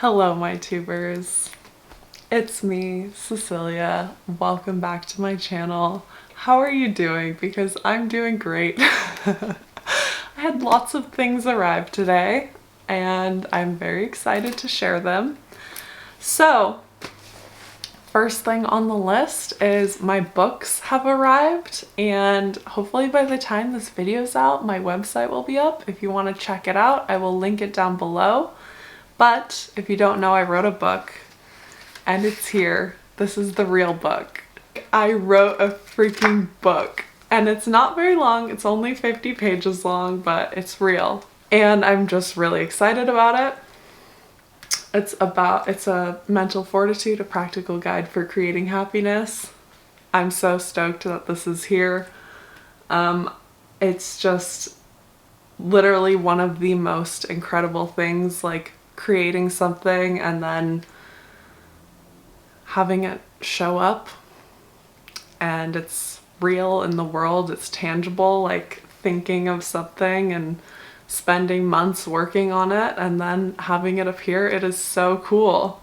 Hello, my tubers. It's me, Cecilia. Welcome back to my channel. How are you doing? Because I'm doing great. I had lots of things arrive today and I'm very excited to share them. So, first thing on the list is my books have arrived, and hopefully by the time this video's out, my website will be up. If you want to check it out, I will link it down below. But if you don't know, I wrote a book and it's here. This is the real book. I wrote a freaking book and it's not very long. It's only 50 pages long, but it's real. And I'm just really excited about it. It's a mental fortitude, a practical guide for creating happiness. I'm so stoked that this is here. It's just literally one of the most incredible things, like creating something and then having it show up and it's real in the world, it's tangible, like thinking of something and spending months working on it and then having it appear. It is so cool.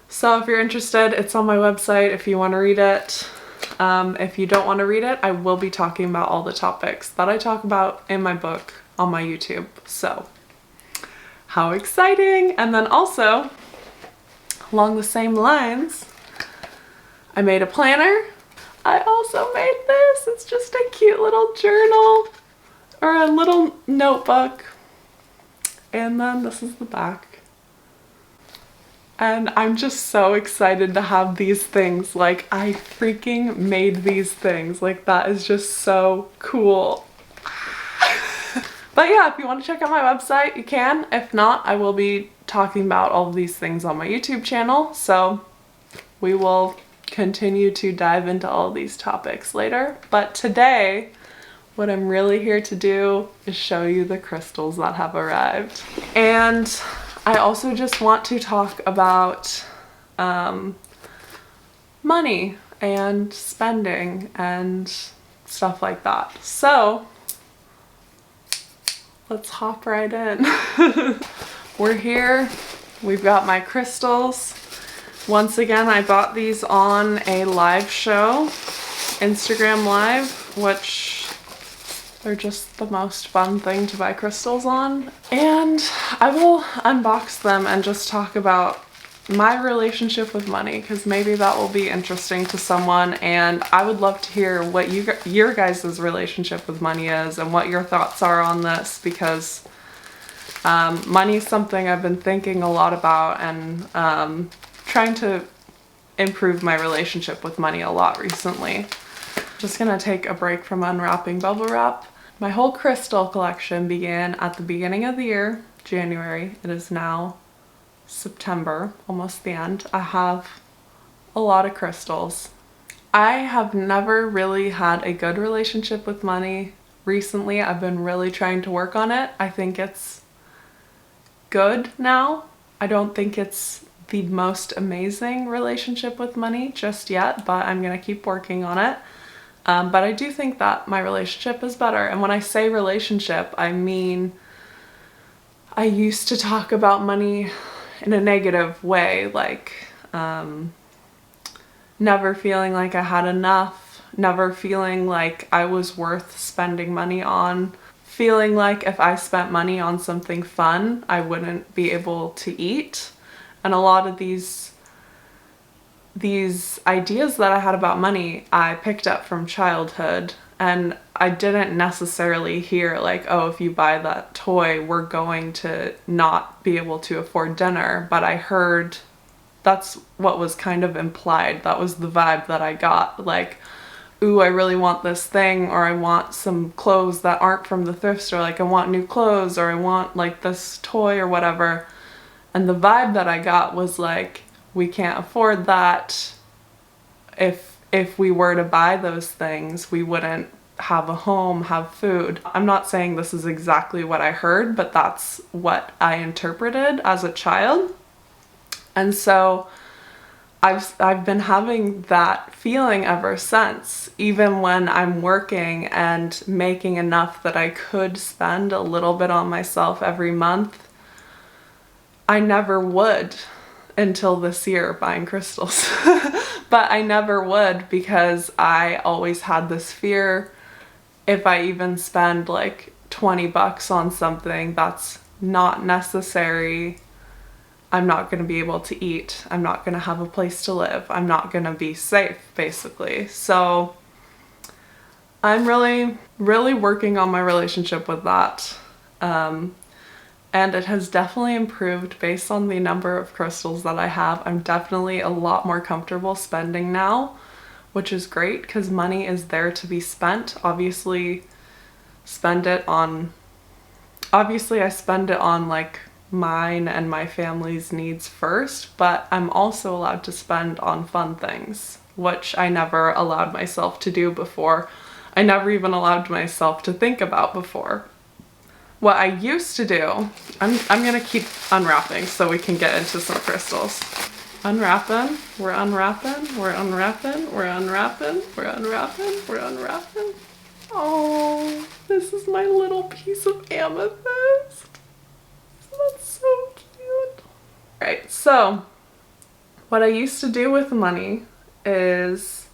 So if you're interested, it's on my website if you want to read it. If you don't want to read it, I will be talking about all the topics that I talk about in my book on my YouTube. So how exciting! And then also, along the same lines, I made a planner. I also made this. It's just a cute little journal or a little notebook. And then this is the back. And I'm just so excited to have these things. Like, I freaking made these things. Like, that is just so cool. But yeah, if you want to check out my website, you can. If not, I will be talking about all of these things on my YouTube channel. So we will continue to dive into all these topics later. But today, what I'm really here to do is show you the crystals that have arrived. And I also just want to talk about money and spending and stuff like that. So let's hop right in. We're here. We've got my crystals. Once again, I bought these on a live show, Instagram Live, which they're just the most fun thing to buy crystals on. And I will unbox them and just talk about my relationship with money, because maybe that will be interesting to someone, and I would love to hear what your guys' relationship with money is and what your thoughts are on this, because money is something I've been thinking a lot about and trying to improve my relationship with money a lot recently. Just gonna take a break from unwrapping bubble wrap. My whole crystal collection began at the beginning of the year, January. It is now September, almost the end. I have a lot of crystals. I have never really had a good relationship with money. Recently, I've been really trying to work on it. I think it's good now. I don't think it's the most amazing relationship with money just yet, but I'm gonna keep working on it. But I do think that my relationship is better. And when I say relationship, I mean, I used to talk about money in a negative way, like never feeling like I had enough, never feeling like I was worth spending money on, feeling like if I spent money on something fun, I wouldn't be able to eat. And a lot of these ideas that I had about money, I picked up from childhood, and I didn't necessarily hear like, oh, if you buy that toy, we're going to not be able to afford dinner. But I heard that's what was kind of implied. That was the vibe that I got. Like, ooh, I really want this thing, or I want some clothes that aren't from the thrift store. Like, I want new clothes, or I want like this toy or whatever. And the vibe that I got was like, we can't afford that. If we were to buy those things, we wouldn't have a home, have food. I'm not saying this is exactly what I heard, but that's what I interpreted as a child. And so I've been having that feeling ever since, even when I'm working and making enough that I could spend a little bit on myself every month. I never would until this year buying crystals. But I never would because I always had this fear, if I even spend like 20 bucks on something that's not necessary, I'm not going to be able to eat. I'm not going to have a place to live. I'm not going to be safe, basically. So I'm really, really working on my relationship with that. And it has definitely improved based on the number of crystals that I have. I'm definitely a lot more comfortable spending now, which is great because money is there to be spent. Obviously, I spend it on like mine and my family's needs first, but I'm also allowed to spend on fun things, which I never allowed myself to do before. I never even allowed myself to think about before. What I used to do, I'm gonna keep unwrapping so we can get into some crystals. Unwrapping, we're unwrapping, we're unwrapping, we're unwrapping, we're unwrapping, we're unwrapping. Oh, this is my little piece of amethyst. That's so cute. Alright, so what I used to do with money is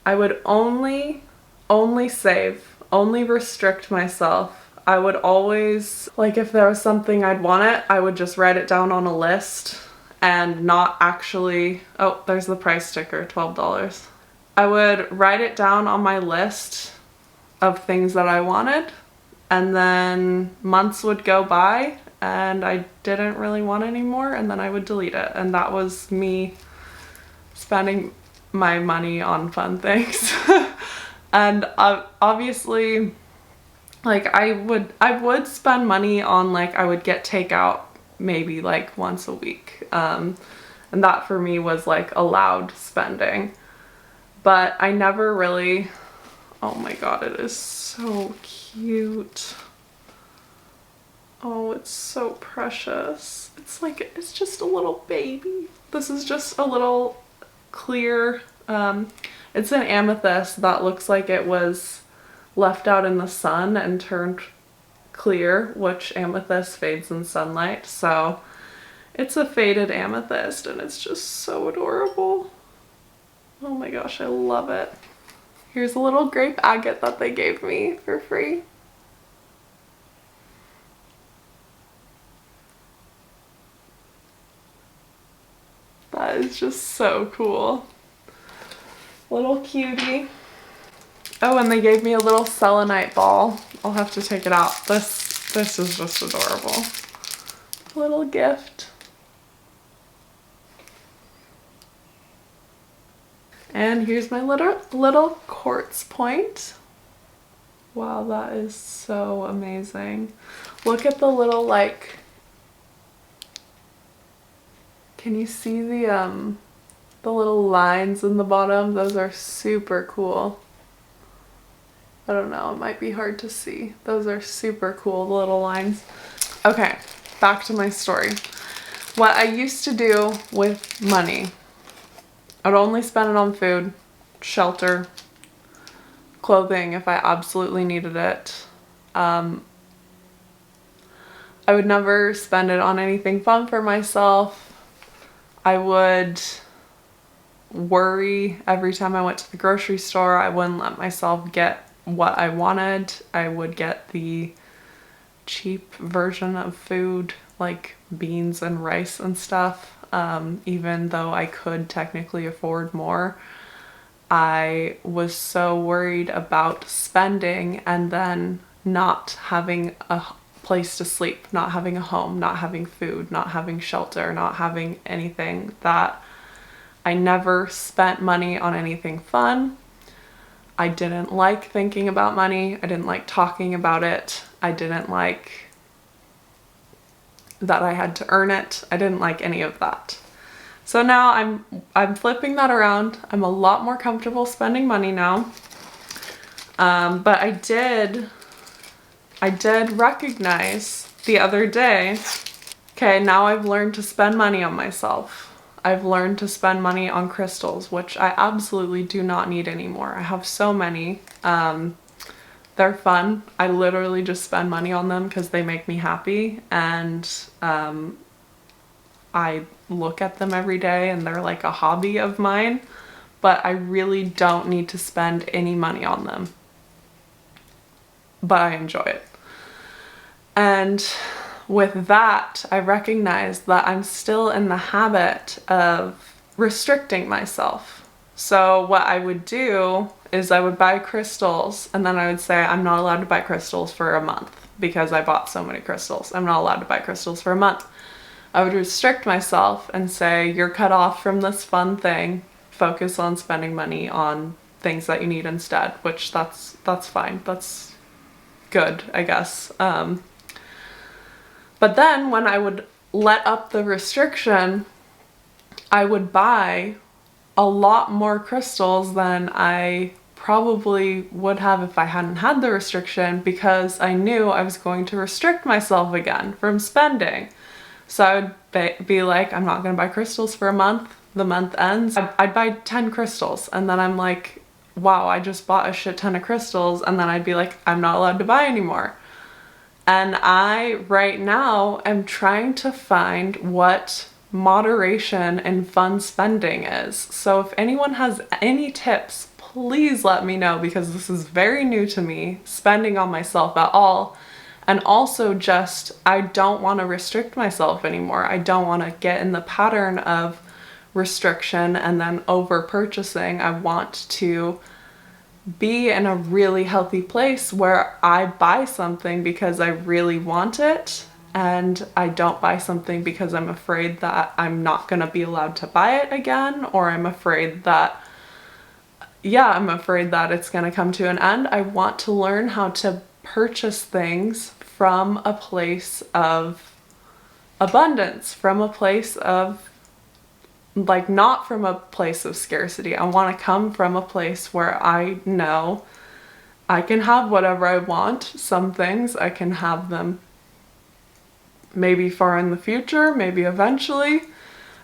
I would only save, only restrict myself. I would always, like if there was something I'd want it, I would just write it down on a list and not actually, oh, there's the price sticker, $12. I would write it down on my list of things that I wanted, and then months would go by and I didn't really want anymore, and then I would delete it. And that was me spending my money on fun things. And obviously, like I would spend money on, like I would get takeout maybe like once a week. And that for me was like allowed spending. But I never really, oh my god, it is so cute. Oh, it's so precious. It's like, it's just a little baby. This is just a little clear, it's an amethyst that looks like it was left out in the sun and turned clear, which amethyst fades in sunlight. So it's a faded amethyst and it's just so adorable. Oh my gosh, I love it. Here's a little grape agate that they gave me for free. That is just so cool. Little cutie. Oh, and they gave me a little selenite ball. I'll have to take it out. This is just adorable. Little gift. And here's my little quartz point. Wow, that is so amazing. Look at the little, like, can you see the little lines in the bottom? Those are super cool. I don't know, it might be hard to see. Those are super cool, the little lines. Okay, back to my story. What I used to do with money, I'd only spend it on food, shelter, clothing if I absolutely needed it. I would never spend it on anything fun for myself. I would worry every time I went to the grocery store. I wouldn't let myself get what I wanted. I would get the cheap version of food, like beans and rice and stuff. Even though I could technically afford more, I was so worried about spending and then not having a place to sleep, not having a home, not having food, not having shelter, not having anything, that I never spent money on anything fun. I didn't like thinking about money. I didn't like talking about it. I didn't like that I had to earn it. I didn't like any of that. So now I'm flipping that around. I'm a lot more comfortable spending money now. But I did recognize the other day, okay, now I've learned to spend money on myself. I've learned to spend money on crystals, which I absolutely do not need anymore. I have so many. They're fun. I literally just spend money on them because they make me happy. And I look at them every day and they're like a hobby of mine, but I really don't need to spend any money on them. But I enjoy it. And with that, I recognize that I'm still in the habit of restricting myself. So what I would do is I would buy crystals, and then I would say I'm not allowed to buy crystals for a month because I bought so many crystals. I'm not allowed to buy crystals for a month. I would restrict myself and say, you're cut off from this fun thing. Focus on spending money on things that you need instead, which that's fine. That's good, I guess. But then when I would let up the restriction, I would buy a lot more crystals than I probably would have if I hadn't had the restriction, because I knew I was going to restrict myself again from spending. So I would be like, I'm not going to buy crystals for a month. The month ends. I'd buy 10 crystals, and then I'm like, wow, I just bought a shit ton of crystals. And then I'd be like, I'm not allowed to buy anymore. And I, right now, am trying to find what moderation and fun spending is. So if anyone has any tips, please let me know, because this is very new to me, spending on myself at all. And also just, I don't want to restrict myself anymore. I don't want to get in the pattern of restriction and then over purchasing. I want to be in a really healthy place where I buy something because I really want it, and I don't buy something because I'm afraid that I'm not going to be allowed to buy it again, or I'm afraid that it's going to come to an end. I want to learn how to purchase things from a place of abundance, from a place of, like, not from a place of scarcity. I want to come from a place where I know I can have whatever I want. Some things I can have them maybe far in the future, maybe eventually,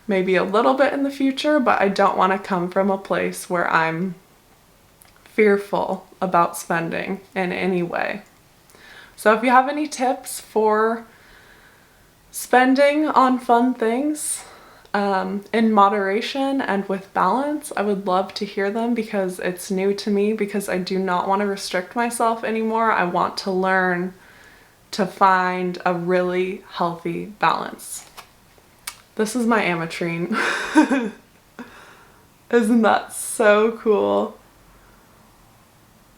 maybe a little bit in the future, but I don't want to come from a place where I'm fearful about spending in any way. So if you have any tips for spending on fun things in moderation and with balance, I would love to hear them, because it's new to me, because I do not want to restrict myself anymore. I want to learn to find a really healthy balance. This is my ametrine. Isn't that so cool?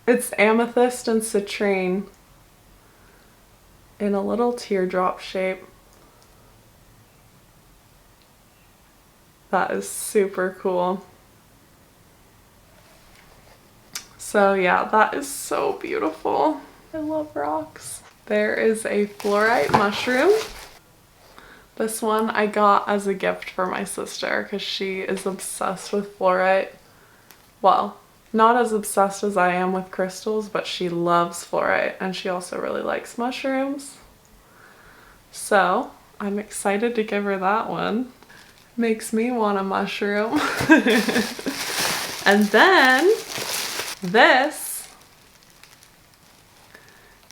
It's amethyst and citrine in a little teardrop shape. That is super cool. So yeah, that is so beautiful. I love rocks. There is a fluorite mushroom. This one I got as a gift for my sister because she is obsessed with fluorite. Well, not as obsessed as I am with crystals, but she loves fluorite, and she also really likes mushrooms. So I'm excited to give her that one. Makes me want a mushroom. And then this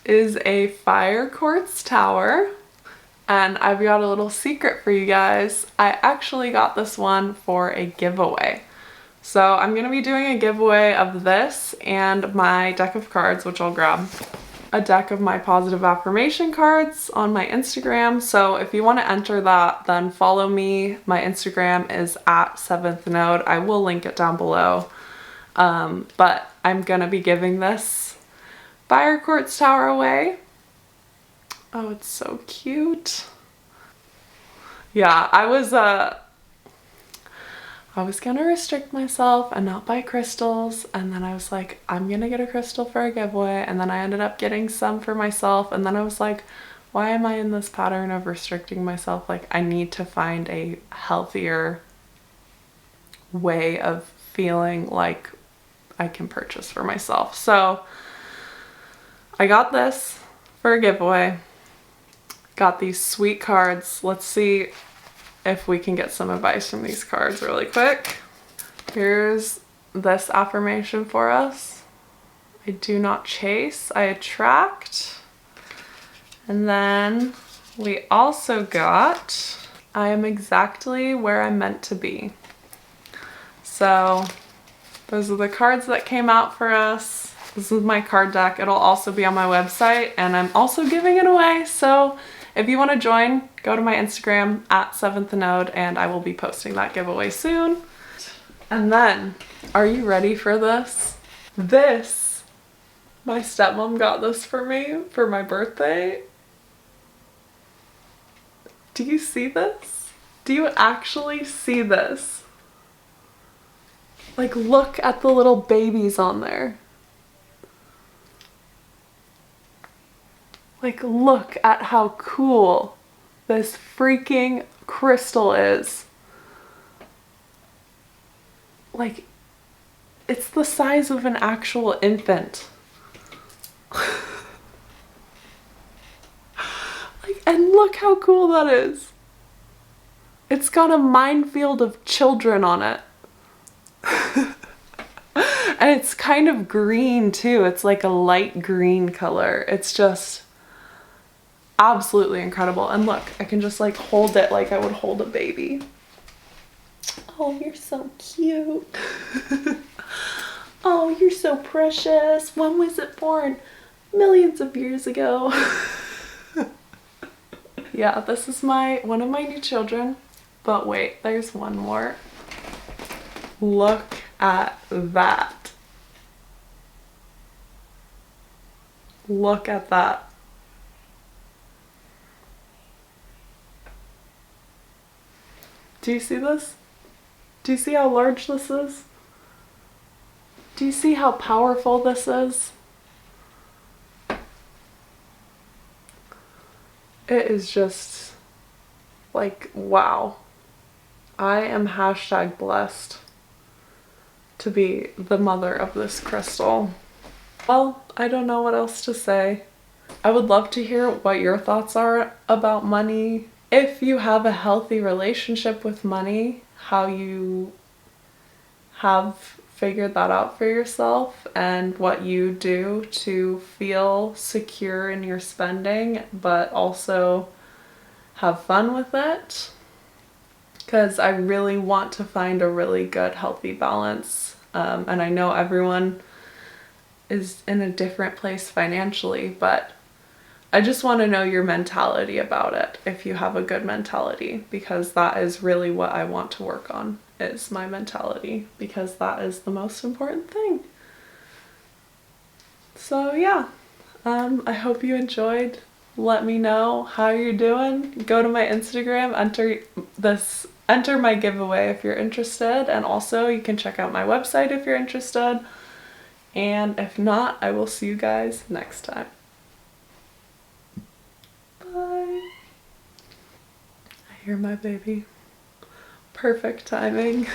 is a fire quartz tower, and I've got a little secret for you guys. I actually got this one for a giveaway. So I'm going to be doing a giveaway of this and my deck of cards, which I'll grab. A deck of my positive affirmation cards on my Instagram. So if you want to enter that, then follow me. My Instagram is @seventhnode. I will link it down below. But I'm going to be giving this fire quartz tower away. Oh, it's so cute. Yeah, I was gonna restrict myself and not buy crystals, and then I was like, I'm gonna get a crystal for a giveaway, and then I ended up getting some for myself, and then I was like, why am I in this pattern of restricting myself? Like, I need to find a healthier way of feeling like I can purchase for myself. So I got this for a giveaway. Got these sweet cards. Let's see if we can get some advice from these cards really quick. Here's this affirmation for us. I do not chase, I attract. And then we also got I am exactly where I'm meant to be. So those are the cards that came out for us. This is my card deck. It'll also be on my website, and I'm also giving it away. So if you want to join, go to my Instagram at seventhnode, and I will be posting that giveaway soon. And then, are you ready for this? My stepmom got this for me for my birthday. Do you see this? Do you actually see this? Like, look at the little babies on there. Like, look at how cool this freaking crystal is. Like, it's the size of an actual infant. Like, and look how cool that is. It's got a minefield of children on it. And it's kind of green too. It's like a light green color. It's just absolutely incredible. And look, I can just like hold it like I would hold a baby. Oh, you're so cute. Oh, you're so precious. When was it born? Millions of years ago. Yeah, this is one of my new children. But wait, there's one more. Look at that. Look at that. Do you see this? Do you see how large this is? Do you see how powerful this is? It is just like, wow. I am #blessed to be the mother of this crystal. Well, I don't know what else to say. I would love to hear what your thoughts are about money. If you have a healthy relationship with money, how you have figured that out for yourself and what you do to feel secure in your spending, but also have fun with it. Because I really want to find a really good, healthy balance. And I know everyone is in a different place financially, but I just want to know your mentality about it, if you have a good mentality, because that is really what I want to work on, is my mentality, because that is the most important thing. So yeah, I hope you enjoyed. Let me know how you're doing. Go to my Instagram, enter my giveaway if you're interested, and also you can check out my website if you're interested. And if not, I will see you guys next time. Bye. I hear my baby. Perfect timing.